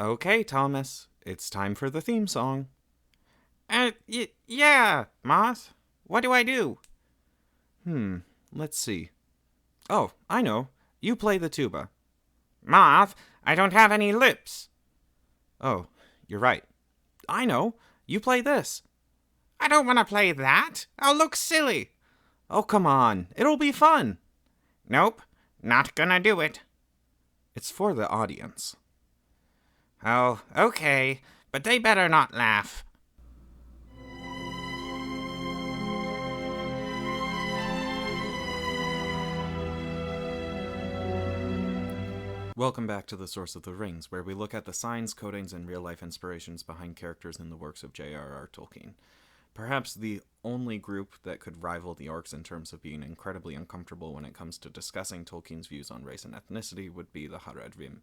Okay, Thomas, it's time for the theme song. Yeah, Moth. What do I do? Let's see. Oh, I know. You play the tuba. Moth, I don't have any lips. Oh, you're right. I know. You play this. I don't want to play that. I'll look silly. Oh, come on. It'll be fun. Nope, not gonna do it. It's for the audience. Oh, okay, but they better not laugh. Welcome back to The Source of the Rings, where we look at the signs, codings, and real-life inspirations behind characters in the works of J.R.R. Tolkien. Perhaps the only group that could rival the orcs in terms of being incredibly uncomfortable when it comes to discussing Tolkien's views on race and ethnicity would be the Haradrim.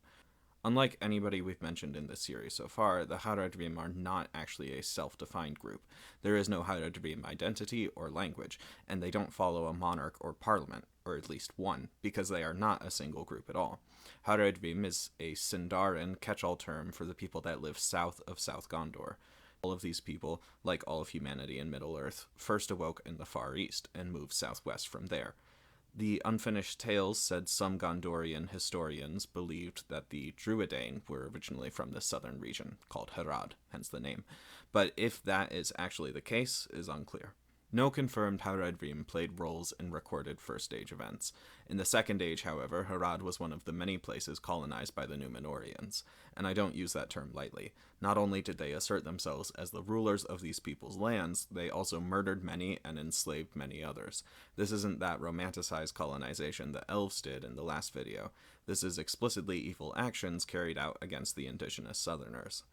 Unlike anybody we've mentioned in this series so far, the Haradrim are not actually a self-defined group. There is no Haradrim identity or language, and they don't follow a monarch or parliament, or at least one, because they are not a single group at all. Haradrim is a Sindarin catch-all term for the people that live south of South Gondor. All of these people, like all of humanity in Middle-earth, first awoke in the Far East and moved southwest from there. The Unfinished Tales said some Gondorian historians believed that the Druidain were originally from the southern region, called Harad, hence the name, but if that is actually the case is unclear. No confirmed Haradrim played roles in recorded First Age events. In the Second Age, however, Harad was one of the many places colonized by the Númenóreans, and I don't use that term lightly. Not only did they assert themselves as the rulers of these people's lands, they also murdered many and enslaved many others. This isn't that romanticized colonization the elves did in the last video. This is explicitly evil actions carried out against the indigenous southerners.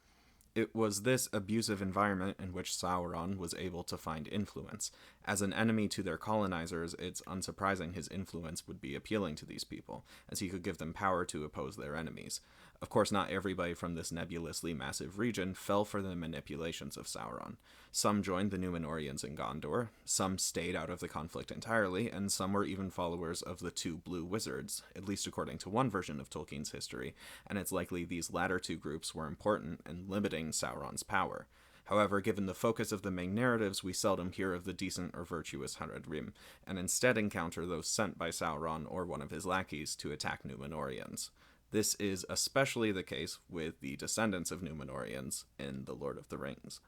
It was this abusive environment in which Sauron was able to find influence. As an enemy to their colonizers, it's unsurprising his influence would be appealing to these people, as he could give them power to oppose their enemies. Of course, not everybody from this nebulously massive region fell for the manipulations of Sauron. Some joined the Númenóreans in Gondor, some stayed out of the conflict entirely, and some were even followers of the two blue wizards, at least according to one version of Tolkien's history, and it's likely these latter two groups were important in limiting Sauron's power. However, given the focus of the main narratives, we seldom hear of the decent or virtuous Haradrim, and instead encounter those sent by Sauron or one of his lackeys to attack Númenóreans. This is especially the case with the descendants of Númenóreans in The Lord of the Rings.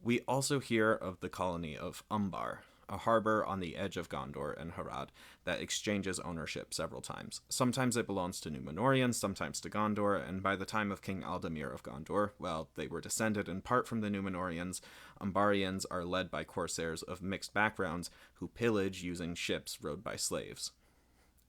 We also hear of the colony of Umbar, a harbor on the edge of Gondor and Harad that exchanges ownership several times. Sometimes it belongs to Númenóreans, sometimes to Gondor, and by the time of King Aldamir of Gondor, well, they were descended in part from the Númenóreans. Umbarians are led by corsairs of mixed backgrounds who pillage using ships rowed by slaves.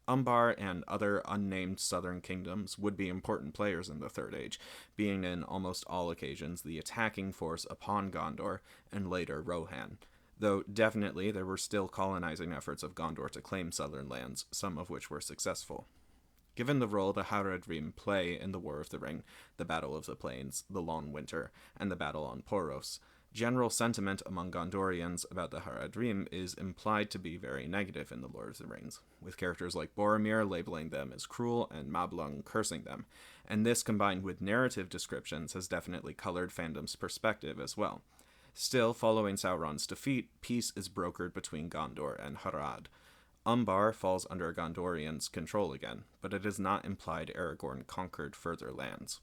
Umbar and other unnamed southern kingdoms would be important players in the Third Age, being in almost all occasions the attacking force upon Gondor and later Rohan. Though definitely there were still colonizing efforts of Gondor to claim southern lands, some of which were successful. Given the role the Haradrim play in the War of the Ring, the Battle of the Plains, the Long Winter, and the Battle on Poros, general sentiment among Gondorians about the Haradrim is implied to be very negative in The Lord of the Rings, with characters like Boromir labeling them as cruel and Mablung cursing them, and this combined with narrative descriptions has definitely colored fandom's perspective as well. Still, following Sauron's defeat, peace is brokered between Gondor and Harad. Umbar falls under Gondorians' control again, but it is not implied Aragorn conquered further lands.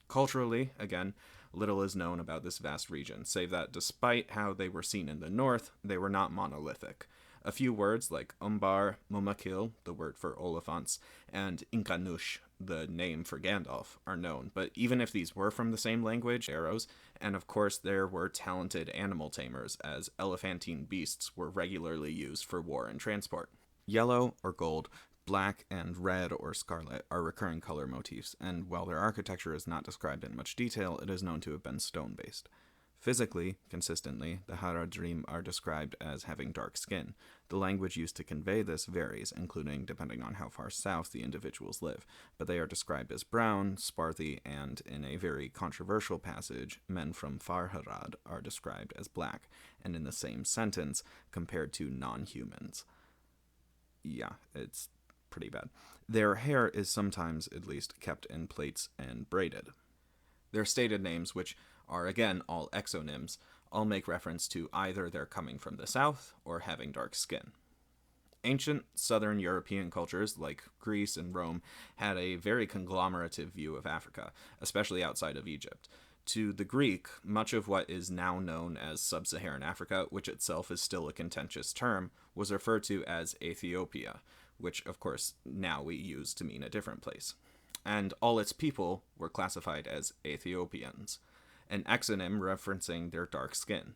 Culturally, again, little is known about this vast region, save that despite how they were seen in the north, they were not monolithic. A few words like Umbar, Mumakil, the word for Oliphants, and Inkanush, the name for Gandalf, are known, but even if these were from the same language, arrows, and of course there were talented animal tamers, as elephantine beasts were regularly used for war and transport. Yellow or gold, black and red or scarlet are recurring color motifs, and while their architecture is not described in much detail, it is known to have been stone-based. Physically, consistently, the Haradrim are described as having dark skin. The language used to convey this varies, including depending on how far south the individuals live, but they are described as brown, swarthy, and, in a very controversial passage, men from Far Harad are described as black, and in the same sentence, compared to non-humans. Yeah, it's pretty bad. Their hair is sometimes, at least, kept in plaits and braided. Their stated names, which are again all exonyms, all make reference to either their coming from the south or having dark skin. Ancient southern European cultures, like Greece and Rome, had a very conglomerative view of Africa, especially outside of Egypt. To the Greek, much of what is now known as sub Saharan Africa, which itself is still a contentious term, was referred to as Ethiopia, which, of course, now we use to mean a different place. And all its people were classified as Ethiopians, an exonym referencing their dark skin.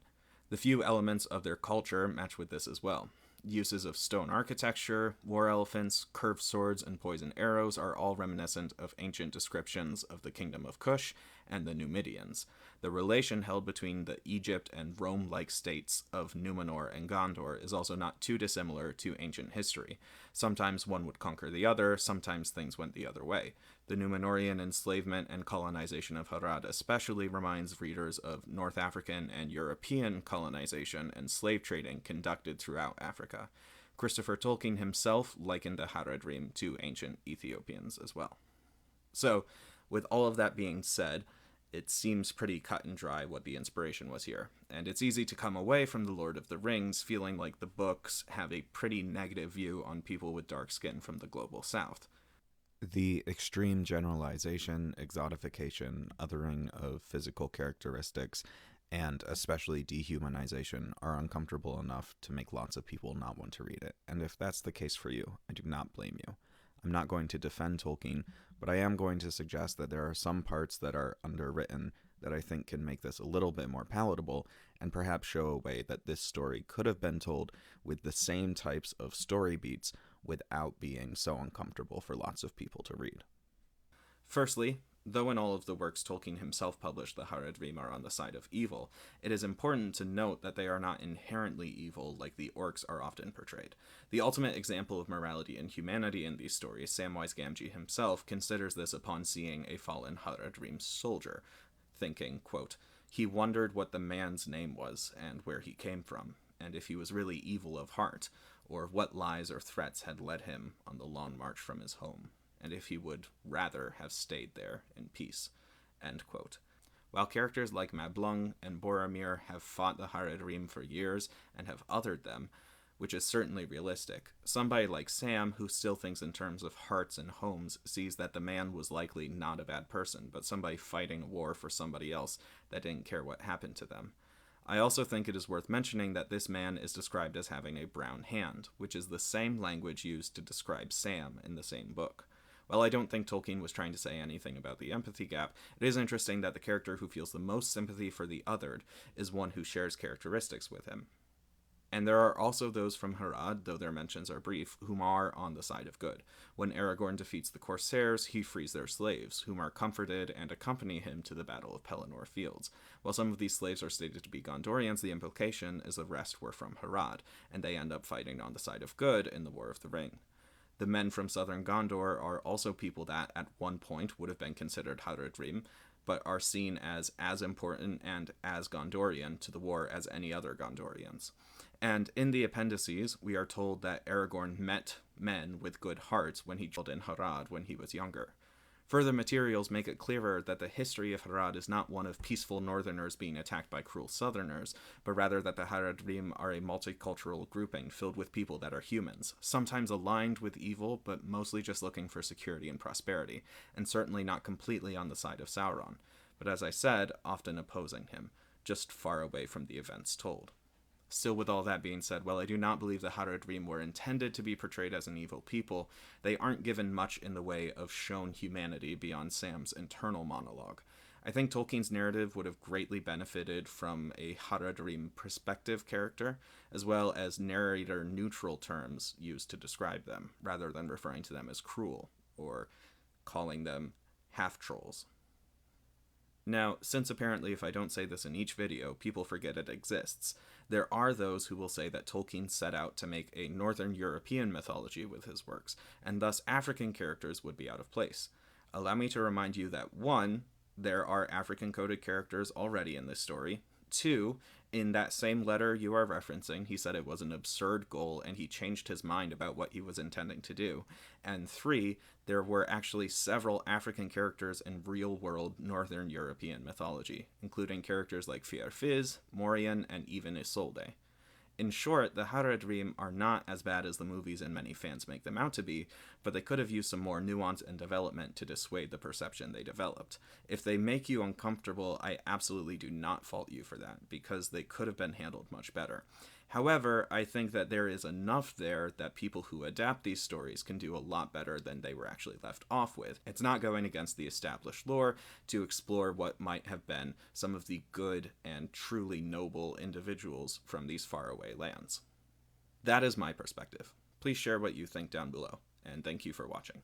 The few elements of their culture match with this as well. Uses of stone architecture, war elephants, curved swords, and poison arrows are all reminiscent of ancient descriptions of the kingdom of Kush and the Numidians. The relation held between the Egypt and Rome-like states of Numenor and Gondor is also not too dissimilar to ancient history. Sometimes one would conquer the other, sometimes things went the other way. The Numenorian enslavement and colonization of Harad especially reminds readers of North African and European colonization and slave trading conducted throughout Africa. Christopher Tolkien himself likened the Haradrim to ancient Ethiopians as well. So, with all of that being said, it seems pretty cut and dry what the inspiration was here, and it's easy to come away from The Lord of the Rings feeling like the books have a pretty negative view on people with dark skin from the global south. The extreme generalization, exotification, othering of physical characteristics, and especially dehumanization are uncomfortable enough to make lots of people not want to read it. And if that's the case for you, I do not blame you. I'm not going to defend Tolkien, but I am going to suggest that there are some parts that are underwritten that I think can make this a little bit more palatable and perhaps show a way that this story could have been told with the same types of story beats without being so uncomfortable for lots of people to read. Firstly, though in all of the works Tolkien himself published the Haradrim are on the side of evil, it is important to note that they are not inherently evil like the orcs are often portrayed. The ultimate example of morality and humanity in these stories, Samwise Gamgee himself considers this upon seeing a fallen Haradrim soldier, thinking, quote, "He wondered what the man's name was and where he came from, and if he was really evil of heart, or what lies or threats had led him on the long march from his home, and if he would rather have stayed there in peace." End quote. While characters like Mablung and Boromir have fought the Haradrim for years and have othered them, which is certainly realistic, somebody like Sam, who still thinks in terms of hearts and homes, sees that the man was likely not a bad person, but somebody fighting a war for somebody else that didn't care what happened to them. I also think it is worth mentioning that this man is described as having a brown hand, which is the same language used to describe Sam in the same book. While I don't think Tolkien was trying to say anything about the empathy gap, it is interesting that the character who feels the most sympathy for the othered is one who shares characteristics with him. And there are also those from Harad, though their mentions are brief, whom are on the side of good. When Aragorn defeats the Corsairs, he frees their slaves, whom are comforted and accompany him to the Battle of Pelennor Fields. While some of these slaves are stated to be Gondorians, the implication is the rest were from Harad, and they end up fighting on the side of good in the War of the Ring. The men from southern Gondor are also people that, at one point, would have been considered Haradrim, but are seen as important and as Gondorian to the war as any other Gondorians. And in the appendices, we are told that Aragorn met men with good hearts when he traveled in Harad when he was younger. Further materials make it clearer that the history of Harad is not one of peaceful northerners being attacked by cruel southerners, but rather that the Haradrim are a multicultural grouping filled with people that are humans, sometimes aligned with evil, but mostly just looking for security and prosperity, and certainly not completely on the side of Sauron, but as I said, often opposing him, just far away from the events told. Still, with all that being said, while I do not believe the Haradrim were intended to be portrayed as an evil people, they aren't given much in the way of shown humanity beyond Sam's internal monologue. I think Tolkien's narrative would have greatly benefited from a Haradrim perspective character, as well as narrator-neutral terms used to describe them, rather than referring to them as cruel, or calling them half-trolls. Now, since apparently if I don't say this in each video, people forget it exists, there are those who will say that Tolkien set out to make a Northern European mythology with his works, and thus African characters would be out of place. Allow me to remind you that 1. There are African-coded characters already in this story, 2, in that same letter you are referencing, he said it was an absurd goal and he changed his mind about what he was intending to do. And 3, there were actually several African characters in real-world Northern European mythology, including characters like Fiarfiz, Morian, and even Isolde. In short, the Haradrim are not as bad as the movies and many fans make them out to be, but they could have used some more nuance and development to dissuade the perception they developed. If they make you uncomfortable, I absolutely do not fault you for that, because they could have been handled much better. However, I think that there is enough there that people who adapt these stories can do a lot better than they were actually left off with. It's not going against the established lore to explore what might have been some of the good and truly noble individuals from these faraway lands. That is my perspective. Please share what you think down below, and thank you for watching.